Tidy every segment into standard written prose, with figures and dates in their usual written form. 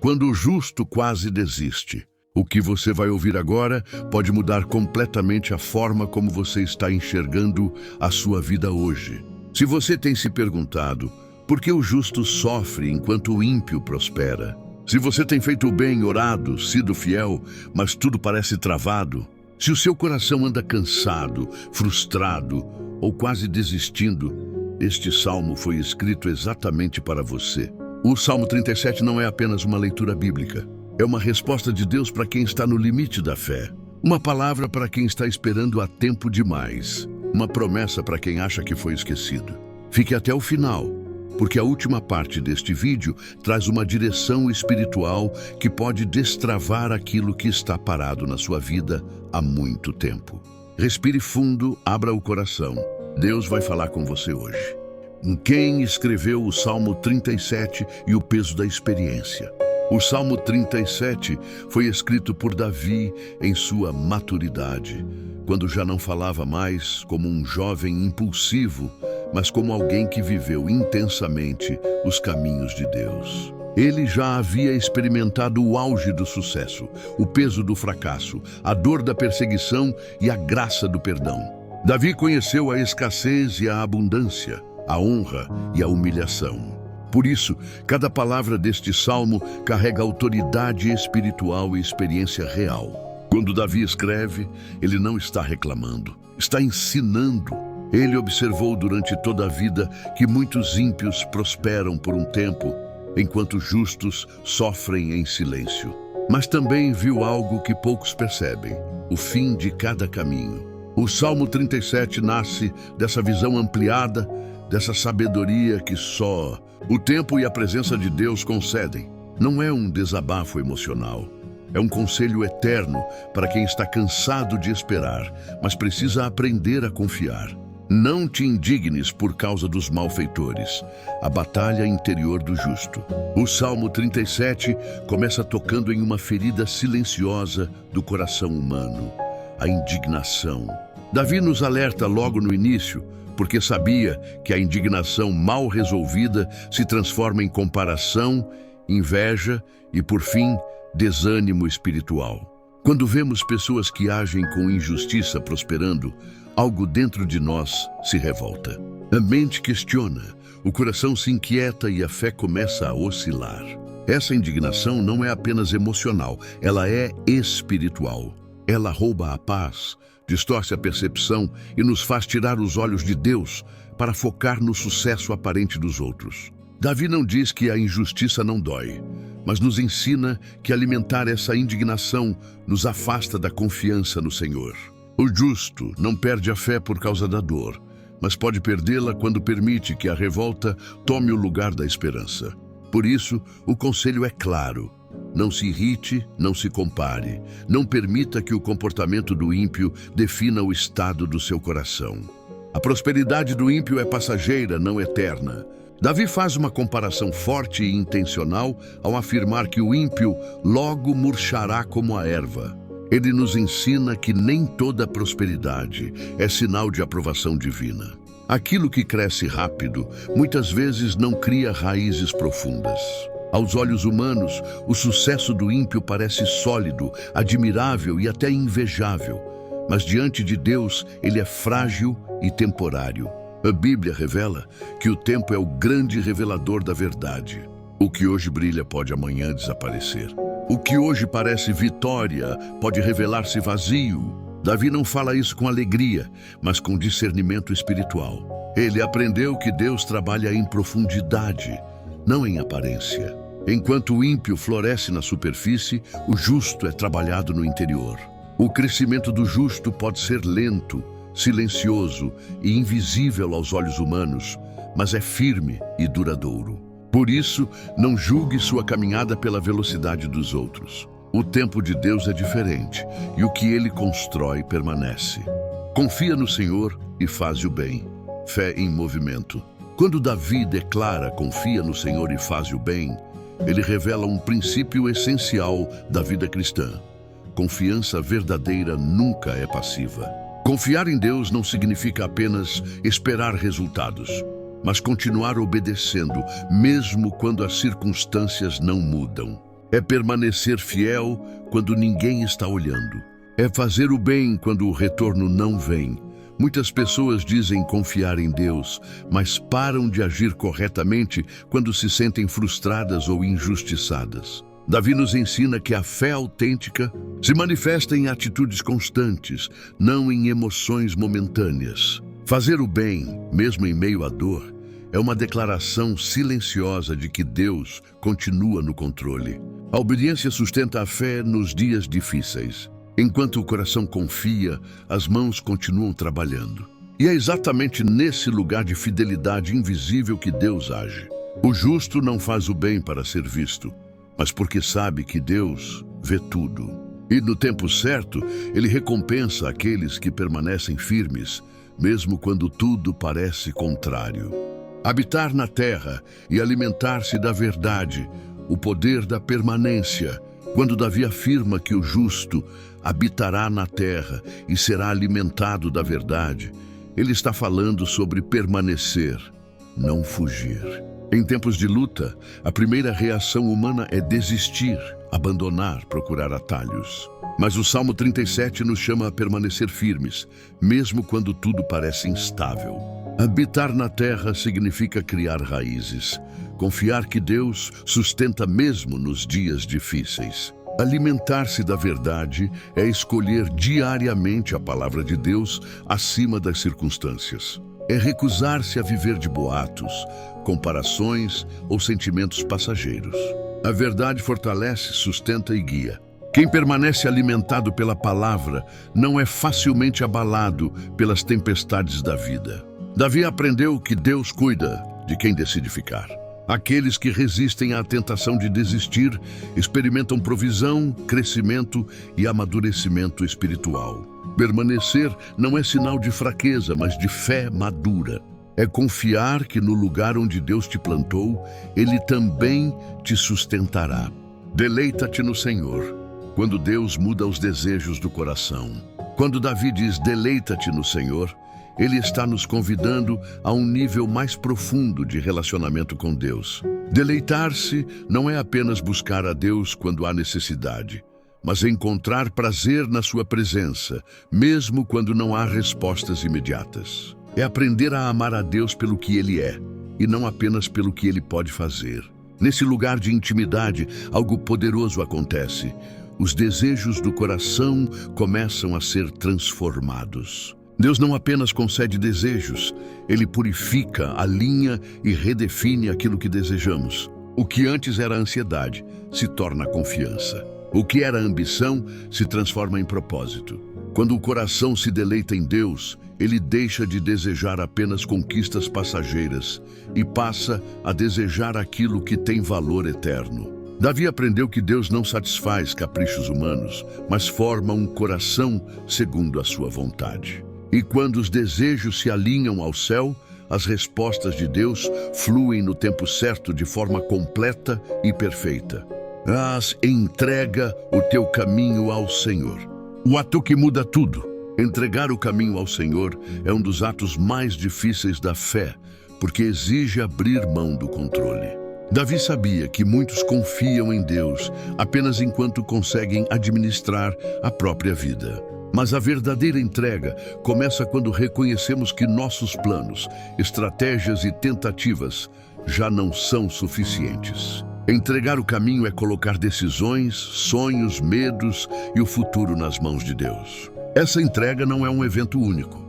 quando o justo quase desiste. O que você vai ouvir agora pode mudar completamente a forma como você está enxergando a sua vida hoje. Se você tem se perguntado por que o justo sofre enquanto o ímpio prospera, se você tem feito o bem, orado, sido fiel, mas tudo parece travado, se o seu coração anda cansado, frustrado ou quase desistindo, este salmo foi escrito exatamente para você. O Salmo 37 não é apenas uma leitura bíblica. É uma resposta de Deus para quem está no limite da fé. Uma palavra para quem está esperando há tempo demais. Uma promessa para quem acha que foi esquecido. Fique até o final, porque a última parte deste vídeo traz uma direção espiritual que pode destravar aquilo que está parado na sua vida há muito tempo. Respire fundo, abra o coração. Deus vai falar com você hoje. Quem escreveu o Salmo 37 e o peso da experiência? O Salmo 37 foi escrito por Davi em sua maturidade, quando já não falava mais como um jovem impulsivo, mas como alguém que viveu intensamente os caminhos de Deus. Ele já havia experimentado o auge do sucesso, o peso do fracasso, a dor da perseguição e a graça do perdão. Davi conheceu a escassez e a abundância, a honra e a humilhação. Por isso, cada palavra deste salmo carrega autoridade espiritual e experiência real. Quando Davi escreve, ele não está reclamando, está ensinando. Ele observou durante toda a vida que muitos ímpios prosperam por um tempo, enquanto justos sofrem em silêncio. Mas também viu algo que poucos percebem: o fim de cada caminho. O Salmo 37 nasce dessa visão ampliada, dessa sabedoria que só o tempo e a presença de Deus concedem. Não é um desabafo emocional. É um conselho eterno para quem está cansado de esperar, mas precisa aprender a confiar. Não te indignes por causa dos malfeitores, a batalha interior do justo. O Salmo 37 começa tocando em uma ferida silenciosa do coração humano, a indignação. Davi nos alerta logo no início, porque sabia que a indignação mal resolvida se transforma em comparação, inveja e, por fim, desânimo espiritual. Quando vemos pessoas que agem com injustiça prosperando, algo dentro de nós se revolta. A mente questiona, o coração se inquieta e a fé começa a oscilar. Essa indignação não é apenas emocional, ela é espiritual. Ela rouba a paz, distorce a percepção e nos faz tirar os olhos de Deus para focar no sucesso aparente dos outros. Davi não diz que a injustiça não dói, mas nos ensina que alimentar essa indignação nos afasta da confiança no Senhor. O justo não perde a fé por causa da dor, mas pode perdê-la quando permite que a revolta tome o lugar da esperança. Por isso, o conselho é claro: não se irrite, não se compare. Não permita que o comportamento do ímpio defina o estado do seu coração. A prosperidade do ímpio é passageira, não eterna. Davi faz uma comparação forte e intencional ao afirmar que o ímpio logo murchará como a erva. Ele nos ensina que nem toda prosperidade é sinal de aprovação divina. Aquilo que cresce rápido, muitas vezes não cria raízes profundas. Aos olhos humanos, o sucesso do ímpio parece sólido, admirável e até invejável. Mas diante de Deus, ele é frágil e temporário. A Bíblia revela que o tempo é o grande revelador da verdade. O que hoje brilha pode amanhã desaparecer. O que hoje parece vitória pode revelar-se vazio. Davi não fala isso com alegria, mas com discernimento espiritual. Ele aprendeu que Deus trabalha em profundidade, não em aparência. Enquanto o ímpio floresce na superfície, o justo é trabalhado no interior. O crescimento do justo pode ser lento, silencioso e invisível aos olhos humanos, mas é firme e duradouro. Por isso, não julgue sua caminhada pela velocidade dos outros. O tempo de Deus é diferente e o que Ele constrói permanece. Confia no Senhor e faz o bem. Fé em movimento. Quando Davi declara confia no Senhor e faz o bem, ele revela um princípio essencial da vida cristã. Confiança verdadeira nunca é passiva. Confiar em Deus não significa apenas esperar resultados, mas continuar obedecendo, mesmo quando as circunstâncias não mudam. É permanecer fiel quando ninguém está olhando. É fazer o bem quando o retorno não vem. Muitas pessoas dizem confiar em Deus, mas param de agir corretamente quando se sentem frustradas ou injustiçadas. Davi nos ensina que a fé autêntica se manifesta em atitudes constantes, não em emoções momentâneas. Fazer o bem, mesmo em meio à dor, é uma declaração silenciosa de que Deus continua no controle. A obediência sustenta a fé nos dias difíceis. Enquanto o coração confia, as mãos continuam trabalhando. E é exatamente nesse lugar de fidelidade invisível que Deus age. O justo não faz o bem para ser visto, mas porque sabe que Deus vê tudo. E no tempo certo, Ele recompensa aqueles que permanecem firmes, mesmo quando tudo parece contrário. Habitar na terra e alimentar-se da verdade, o poder da permanência. Quando Davi afirma que o justo habitará na terra e será alimentado da verdade, ele está falando sobre permanecer, não fugir. Em tempos de luta, a primeira reação humana é desistir, abandonar, procurar atalhos. Mas o Salmo 37 nos chama a permanecer firmes, mesmo quando tudo parece instável. Habitar na terra significa criar raízes, confiar que Deus sustenta mesmo nos dias difíceis. Alimentar-se da verdade é escolher diariamente a palavra de Deus acima das circunstâncias. É recusar-se a viver de boatos, comparações ou sentimentos passageiros. A verdade fortalece, sustenta e guia. Quem permanece alimentado pela palavra não é facilmente abalado pelas tempestades da vida. Davi aprendeu que Deus cuida de quem decide ficar. Aqueles que resistem à tentação de desistir experimentam provisão, crescimento e amadurecimento espiritual. Permanecer não é sinal de fraqueza, mas de fé madura. É confiar que no lugar onde Deus te plantou, Ele também te sustentará. Deleita-te no Senhor, quando Deus muda os desejos do coração. Quando Davi diz deleita-te no Senhor, Ele está nos convidando a um nível mais profundo de relacionamento com Deus. Deleitar-se não é apenas buscar a Deus quando há necessidade, mas encontrar prazer na sua presença, mesmo quando não há respostas imediatas. É aprender a amar a Deus pelo que Ele é, e não apenas pelo que Ele pode fazer. Nesse lugar de intimidade, algo poderoso acontece. Os desejos do coração começam a ser transformados. Deus não apenas concede desejos, Ele purifica, alinha e redefine aquilo que desejamos. O que antes era ansiedade se torna confiança. O que era ambição se transforma em propósito. Quando o coração se deleita em Deus, ele deixa de desejar apenas conquistas passageiras e passa a desejar aquilo que tem valor eterno. Davi aprendeu que Deus não satisfaz caprichos humanos, mas forma um coração segundo a sua vontade. E quando os desejos se alinham ao céu, as respostas de Deus fluem no tempo certo de forma completa e perfeita. Entrega o teu caminho ao Senhor. O ato que muda tudo. Entregar o caminho ao Senhor é um dos atos mais difíceis da fé, porque exige abrir mão do controle. Davi sabia que muitos confiam em Deus apenas enquanto conseguem administrar a própria vida. Mas a verdadeira entrega começa quando reconhecemos que nossos planos, estratégias e tentativas já não são suficientes. Entregar o caminho é colocar decisões, sonhos, medos e o futuro nas mãos de Deus. Essa entrega não é um evento único,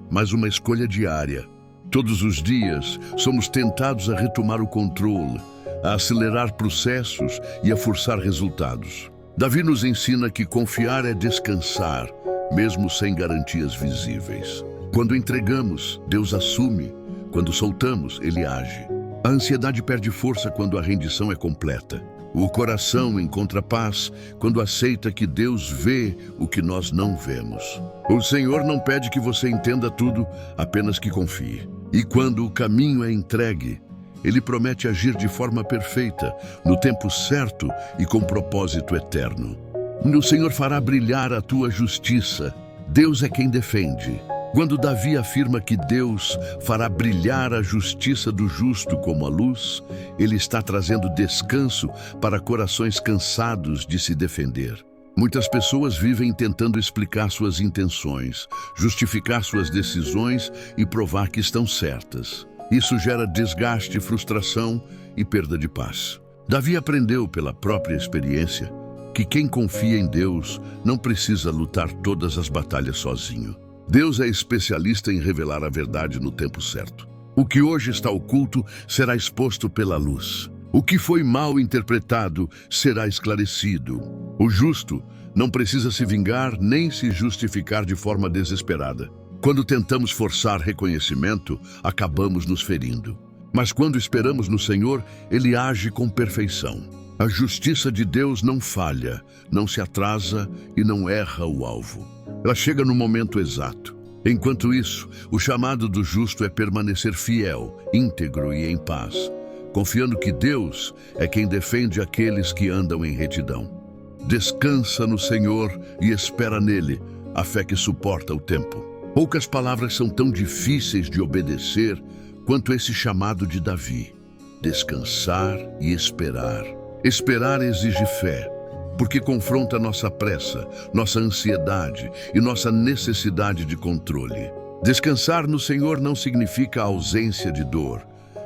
mas uma escolha diária. Todos os dias somos tentados a retomar o controle, a acelerar processos e a forçar resultados. Davi nos ensina que confiar é descansar, mesmo sem garantias visíveis. Quando entregamos, Deus assume. Quando soltamos, Ele age. A ansiedade perde força quando a rendição é completa. O coração encontra paz quando aceita que Deus vê o que nós não vemos. O Senhor não pede que você entenda tudo, apenas que confie. E quando o caminho é entregue, Ele promete agir de forma perfeita, no tempo certo e com propósito eterno. O Senhor fará brilhar a tua justiça. Deus é quem defende. Quando Davi afirma que Deus fará brilhar a justiça do justo como a luz, ele está trazendo descanso para corações cansados de se defender. Muitas pessoas vivem tentando explicar suas intenções, justificar suas decisões e provar que estão certas. Isso gera desgaste, frustração e perda de paz. Davi aprendeu pela própria experiência que quem confia em Deus não precisa lutar todas as batalhas sozinho. Deus é especialista em revelar a verdade no tempo certo. O que hoje está oculto será exposto pela luz. O que foi mal interpretado será esclarecido. O justo não precisa se vingar nem se justificar de forma desesperada. Quando tentamos forçar reconhecimento, acabamos nos ferindo. Mas quando esperamos no Senhor, Ele age com perfeição. A justiça de Deus não falha, não se atrasa e não erra o alvo. Ela chega no momento exato. Enquanto isso, o chamado do justo é permanecer fiel, íntegro e em paz, confiando que Deus é quem defende aqueles que andam em retidão. Descansa no Senhor e espera nele, a fé que suporta o tempo. Poucas palavras são tão difíceis de obedecer quanto esse chamado de Davi: descansar e esperar. Esperar exige fé, porque confronta nossa pressa, nossa ansiedade e nossa necessidade de controle. Descansar no Senhor não significa ausência de dor,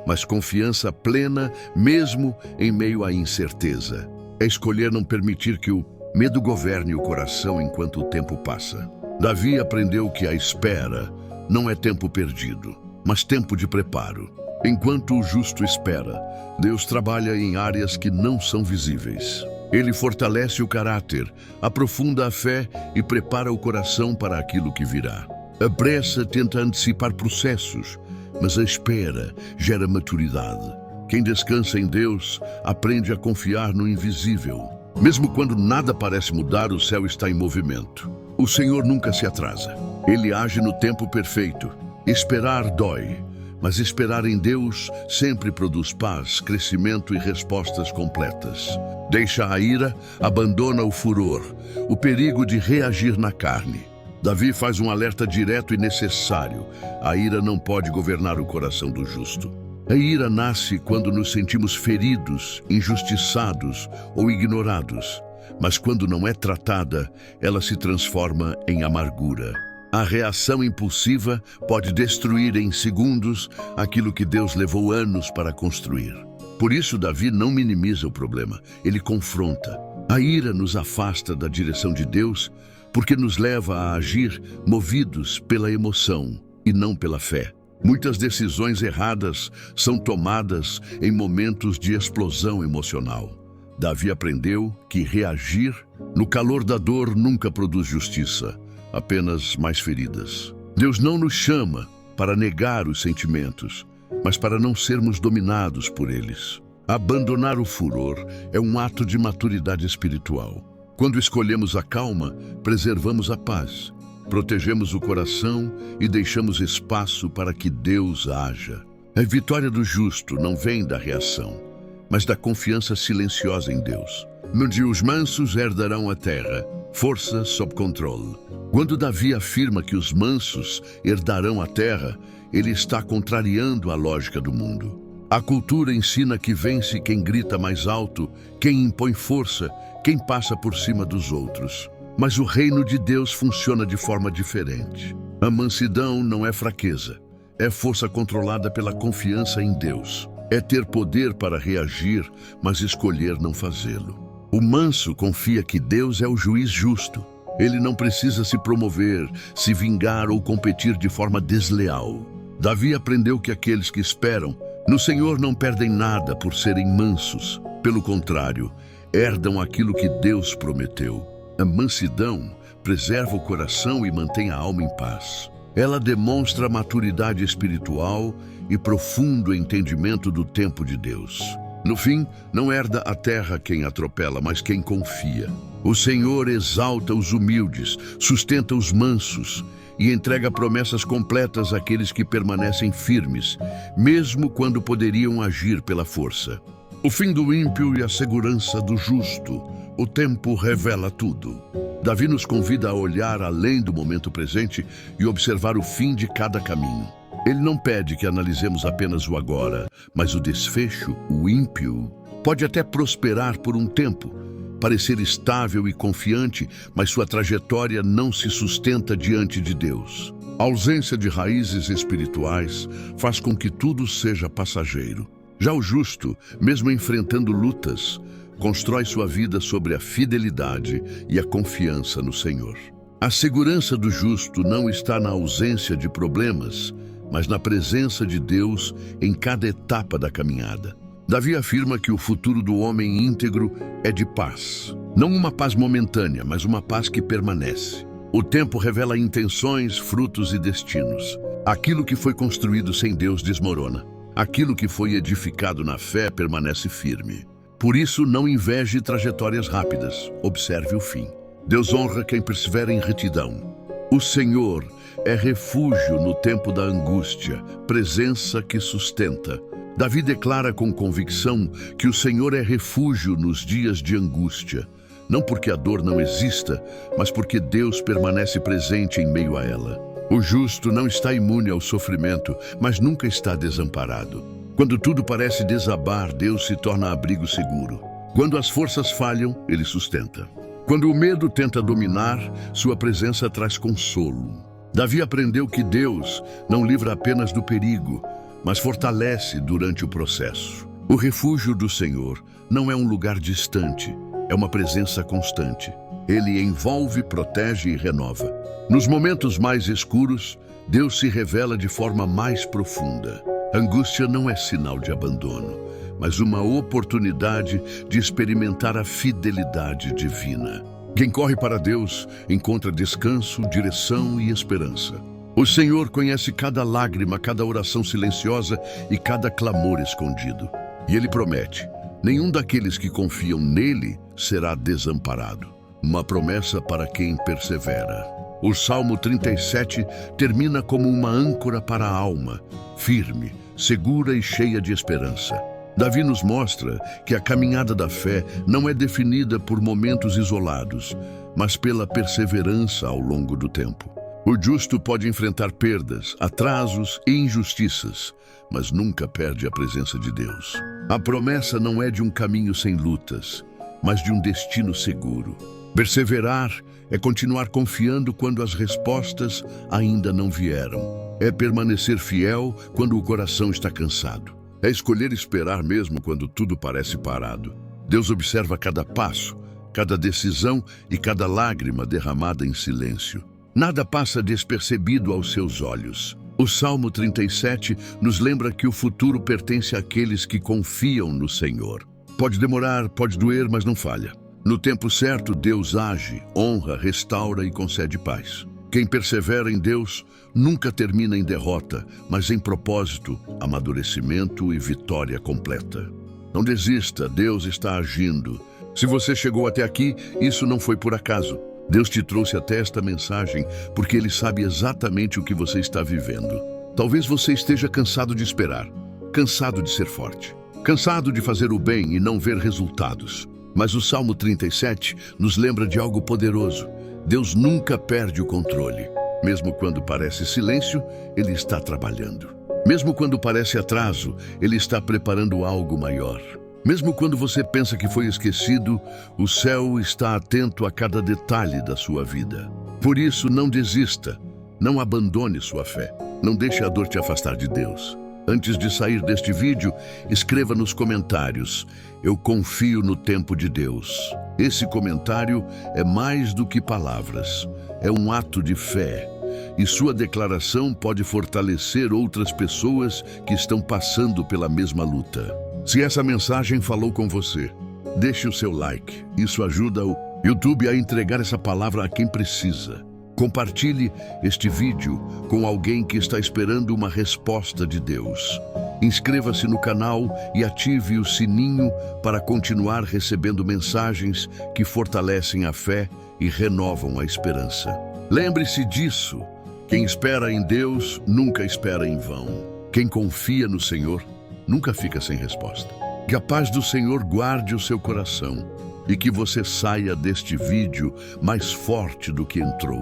mas confiança plena mesmo em meio à incerteza. É escolher não permitir que o medo governe o coração enquanto o tempo passa. Davi aprendeu que a espera não é tempo perdido, mas tempo de preparo. Enquanto o justo espera, Deus trabalha em áreas que não são visíveis. Ele fortalece o caráter, aprofunda a fé e prepara o coração para aquilo que virá. A pressa tenta antecipar processos, mas a espera gera maturidade. Quem descansa em Deus aprende a confiar no invisível. Mesmo quando nada parece mudar, o céu está em movimento. O Senhor nunca se atrasa. Ele age no tempo perfeito. Esperar dói, mas esperar em Deus sempre produz paz, crescimento e respostas completas. Deixa a ira, abandona o furor, o perigo de reagir na carne. Davi faz um alerta direto e necessário. A ira não pode governar o coração do justo. A ira nasce quando nos sentimos feridos, injustiçados ou ignorados. Mas quando não é tratada, ela se transforma em amargura. A reação impulsiva pode destruir em segundos aquilo que Deus levou anos para construir. Por isso, Davi não minimiza o problema, ele confronta. A ira nos afasta da direção de Deus porque nos leva a agir movidos pela emoção e não pela fé. Muitas decisões erradas são tomadas em momentos de explosão emocional. Davi aprendeu que reagir no calor da dor nunca produz justiça, apenas mais feridas. Deus não nos chama para negar os sentimentos, mas para não sermos dominados por eles. Abandonar o furor é um ato de maturidade espiritual. Quando escolhemos a calma, preservamos a paz, protegemos o coração e deixamos espaço para que Deus haja. A vitória do justo não vem da reação, mas da confiança silenciosa em Deus. Onde os mansos herdarão a terra, força sob controle. Quando Davi afirma que os mansos herdarão a terra, ele está contrariando a lógica do mundo. A cultura ensina que vence quem grita mais alto, quem impõe força, quem passa por cima dos outros. Mas o reino de Deus funciona de forma diferente. A mansidão não é fraqueza, é força controlada pela confiança em Deus. É ter poder para reagir, mas escolher não fazê-lo. O manso confia que Deus é o juiz justo. Ele não precisa se promover, se vingar ou competir de forma desleal. Davi aprendeu que aqueles que esperam no Senhor não perdem nada por serem mansos. Pelo contrário, herdam aquilo que Deus prometeu. A mansidão preserva o coração e mantém a alma em paz. Ela demonstra maturidade espiritual e profundo entendimento do tempo de Deus. No fim, não herda a terra quem atropela, mas quem confia. O Senhor exalta os humildes, sustenta os mansos e entrega promessas completas àqueles que permanecem firmes, mesmo quando poderiam agir pela força. O fim do ímpio e a segurança do justo. O tempo revela tudo. Davi nos convida a olhar além do momento presente e observar o fim de cada caminho. Ele não pede que analisemos apenas o agora, mas o desfecho, o ímpio, pode até prosperar por um tempo, parecer estável e confiante, mas sua trajetória não se sustenta diante de Deus. A ausência de raízes espirituais faz com que tudo seja passageiro. Já o justo, mesmo enfrentando lutas, constrói sua vida sobre a fidelidade e a confiança no Senhor. A segurança do justo não está na ausência de problemas, mas na presença de Deus em cada etapa da caminhada. Davi afirma que o futuro do homem íntegro é de paz. Não uma paz momentânea, mas uma paz que permanece. O tempo revela intenções, frutos e destinos. Aquilo que foi construído sem Deus desmorona. Aquilo que foi edificado na fé permanece firme. Por isso, não inveje trajetórias rápidas. Observe o fim. Deus honra quem persevera em retidão. O Senhor é refúgio no tempo da angústia, presença que sustenta. Davi declara com convicção que o Senhor é refúgio nos dias de angústia. Não porque a dor não exista, mas porque Deus permanece presente em meio a ela. O justo não está imune ao sofrimento, mas nunca está desamparado. Quando tudo parece desabar, Deus se torna abrigo seguro. Quando as forças falham, Ele sustenta. Quando o medo tenta dominar, sua presença traz consolo. Davi aprendeu que Deus não livra apenas do perigo, mas fortalece durante o processo. O refúgio do Senhor não é um lugar distante, é uma presença constante. Ele envolve, protege e renova. Nos momentos mais escuros, Deus se revela de forma mais profunda. Angústia não é sinal de abandono, mas uma oportunidade de experimentar a fidelidade divina. Quem corre para Deus encontra descanso, direção e esperança. O Senhor conhece cada lágrima, cada oração silenciosa e cada clamor escondido. E Ele promete: nenhum daqueles que confiam nele será desamparado. Uma promessa para quem persevera. O Salmo 37 termina como uma âncora para a alma, firme, segura e cheia de esperança. Davi nos mostra que a caminhada da fé não é definida por momentos isolados, mas pela perseverança ao longo do tempo. O justo pode enfrentar perdas, atrasos e injustiças, mas nunca perde a presença de Deus. A promessa não é de um caminho sem lutas, mas de um destino seguro. Perseverar é continuar confiando quando as respostas ainda não vieram. É permanecer fiel quando o coração está cansado. É escolher esperar mesmo quando tudo parece parado. Deus observa cada passo, cada decisão e cada lágrima derramada em silêncio. Nada passa despercebido aos seus olhos. O Salmo 37 nos lembra que o futuro pertence àqueles que confiam no Senhor. Pode demorar, pode doer, mas não falha. No tempo certo, Deus age, honra, restaura e concede paz. Quem persevera em Deus nunca termina em derrota, mas em propósito, amadurecimento e vitória completa. Não desista, Deus está agindo. Se você chegou até aqui, isso não foi por acaso. Deus te trouxe até esta mensagem porque Ele sabe exatamente o que você está vivendo. Talvez você esteja cansado de esperar, cansado de ser forte, cansado de fazer o bem e não ver resultados. Mas o Salmo 37 nos lembra de algo poderoso. Deus nunca perde o controle. Mesmo quando parece silêncio, Ele está trabalhando. Mesmo quando parece atraso, Ele está preparando algo maior. Mesmo quando você pensa que foi esquecido, o céu está atento a cada detalhe da sua vida. Por isso, não desista, não abandone sua fé. Não deixe a dor te afastar de Deus. Antes de sair deste vídeo, escreva nos comentários: eu confio no tempo de Deus. Esse comentário é mais do que palavras, é um ato de fé. E sua declaração pode fortalecer outras pessoas que estão passando pela mesma luta. Se essa mensagem falou com você, deixe o seu like. Isso ajuda o YouTube a entregar essa palavra a quem precisa. Compartilhe este vídeo com alguém que está esperando uma resposta de Deus. Inscreva-se no canal e ative o sininho para continuar recebendo mensagens que fortalecem a fé e renovam a esperança. Lembre-se disso: quem espera em Deus nunca espera em vão. Quem confia no Senhor nunca fica sem resposta. Que a paz do Senhor guarde o seu coração. e que você saia deste vídeo mais forte do que entrou.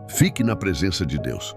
Fique na presença de Deus.